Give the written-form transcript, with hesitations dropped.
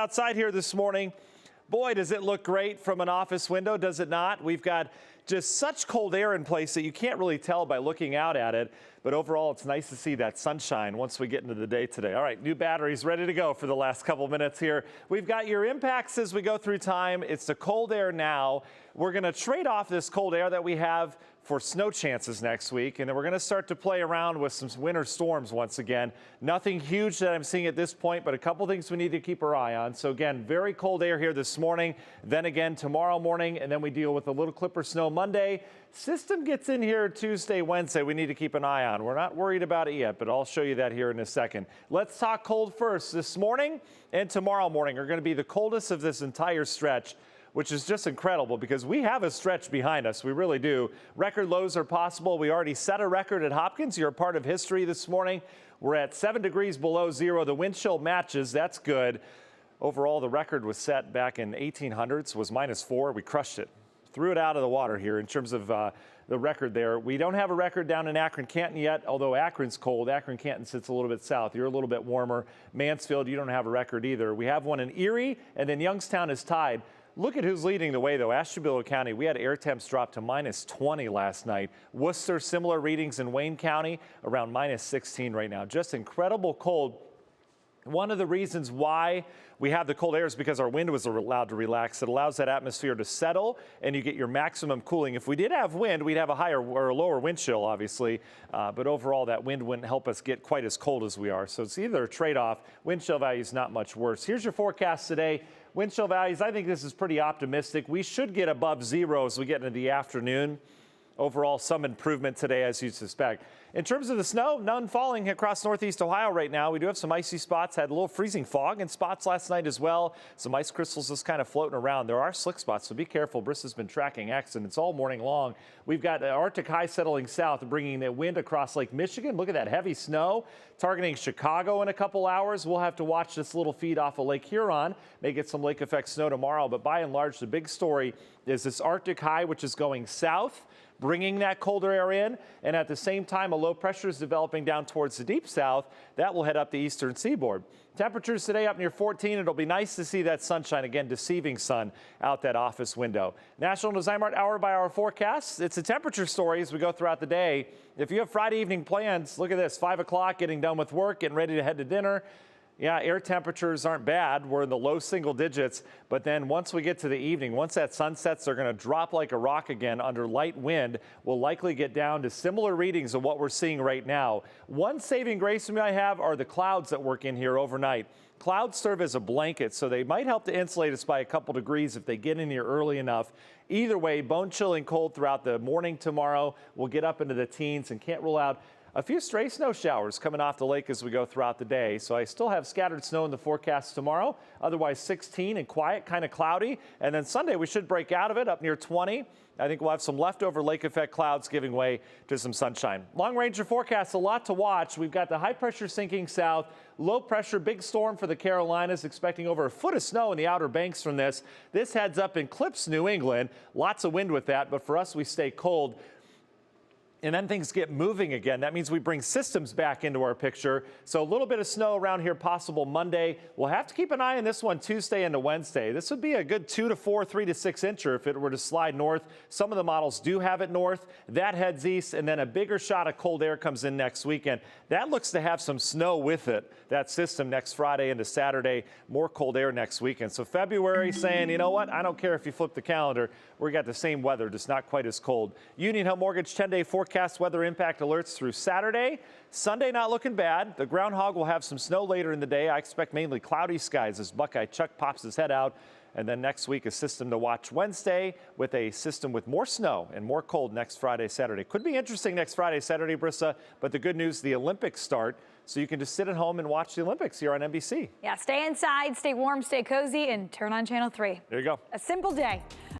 Outside here this morning, boy, does it look great from an office window, does it not? We've got just such cold air in place that you can't really tell by looking out at it. But overall, it's nice to see that sunshine once we get into the day today. All right, new batteries ready to go for the last couple minutes here. We've got your impacts as we go through time. It's the cold air now. We're going to trade off this cold air that we have for snow chances next week, and then we're going to start to play around with some winter storms once again. Nothing huge that I'm seeing at this point, but a couple things we need to keep our eye on. So again, very cold air here this morning, then again tomorrow morning, and then we deal with a little clipper snow Monday. System gets in here Tuesday, Wednesday. We need to keep an eye on. We're not worried about it yet, but I'll show you that here in a second. Let's talk cold first. This morning and tomorrow morning are going to be the coldest of this entire stretch, which is just incredible because we have a stretch behind us. We really do. Record lows are possible. We already set a record at Hopkins. You're a part of history this morning. We're at 7 degrees below zero. The wind chill matches. That's good. Overall, the record was set back in 1800s, was -4. We crushed it. Threw it out of the water here in terms of the record there. We don't have a record down in Akron-Canton yet, although Akron's cold. Akron-Canton sits a little bit south. You're a little bit warmer. Mansfield, you don't have a record either. We have one in Erie, and then Youngstown is tied. Look at who's leading the way, though. Ashtabula County, we had air temps drop to -20 last night. Worcester, similar readings in Wayne County, around -16 right now. Just incredible cold. One of the reasons why we have the cold air is because our wind was allowed to relax. It allows that atmosphere to settle, and you get your maximum cooling. If we did have wind, we'd have a higher or a lower wind chill, obviously. But overall, that wind wouldn't help us get quite as cold as we are. So it's either a trade-off. Wind chill value is not much worse. Here's your forecast today. Wind chill values, I think this is pretty optimistic. We should get above zero as we get into the afternoon. Overall, some improvement today, as you'd suspect. In terms of the snow, none falling across northeast Ohio right now. We do have some icy spots, had a little freezing fog in spots last night as well. Some ice crystals just kind of floating around. There are slick spots, so be careful. Brista's been tracking accidents all morning long. We've got the Arctic high settling south, bringing the wind across Lake Michigan. Look at that heavy snow targeting Chicago in a couple hours. We'll have to watch this little feed off of Lake Huron. May get some lake effect snow tomorrow, but by and large, the big story is this Arctic high, which is going south, bringing that colder air in, and at the same time, a low pressure is developing down towards the deep south. That will head up the eastern seaboard. Temperatures today up near 14. It'll be nice to see that sunshine again, deceiving sun out that office window. National Design-Mart hour-by-hour forecast. It's a temperature story as we go throughout the day. If you have Friday evening plans, look at this, 5 o'clock, getting done with work, getting ready to head to dinner. Yeah, air temperatures aren't bad. We're in the low single digits. But then once we get to the evening, once that sun sets, they're going to drop like a rock again under light wind. We'll likely get down to similar readings of what we're seeing right now. One saving grace we might have are the clouds that work in here overnight. Clouds serve as a blanket, so they might help to insulate us by a couple degrees if they get in here early enough. Either way, bone-chilling cold throughout the morning tomorrow. We'll get up into the teens and can't rule out a few stray snow showers coming off the lake as we go throughout the day. So I still have scattered snow in the forecast tomorrow. Otherwise 16 and quiet, kind of cloudy. And then Sunday we should break out of it up near 20. I think we'll have some leftover lake effect clouds giving way to some sunshine. Long range forecast, a lot to watch. We've got the high pressure sinking south, low pressure, big storm for the Carolinas, expecting over a foot of snow in the Outer Banks from this. This heads up in Clips, New England. Lots of wind with that, but for us we stay cold. And then things get moving again. That means we bring systems back into our picture. So a little bit of snow around here possible Monday. We'll have to keep an eye on this one Tuesday into Wednesday. This would be a good 2 to 4, 3 to 6 incher if it were to slide north. Some of the models do have it north. That heads east, and then a bigger shot of cold air comes in next weekend. That looks to have some snow with it, that system next Friday into Saturday. More cold air next weekend. So February saying, you know what, I don't care if you flip the calendar. We got the same weather, just not quite as cold. Union Home Mortgage 10-day forecast weather impact alerts through Saturday. Sunday not looking bad. The groundhog will have some snow later in the day. I expect mainly cloudy skies as Buckeye Chuck pops his head out. And then next week, a system to watch Wednesday with a system with more snow and more cold next Friday, Saturday. Could be interesting next Friday, Saturday, Brissa. But the good news, the Olympics start. So you can just sit at home and watch the Olympics here on NBC. Yeah, stay inside, stay warm, stay cozy, and turn on Channel 3. There you go. A simple day.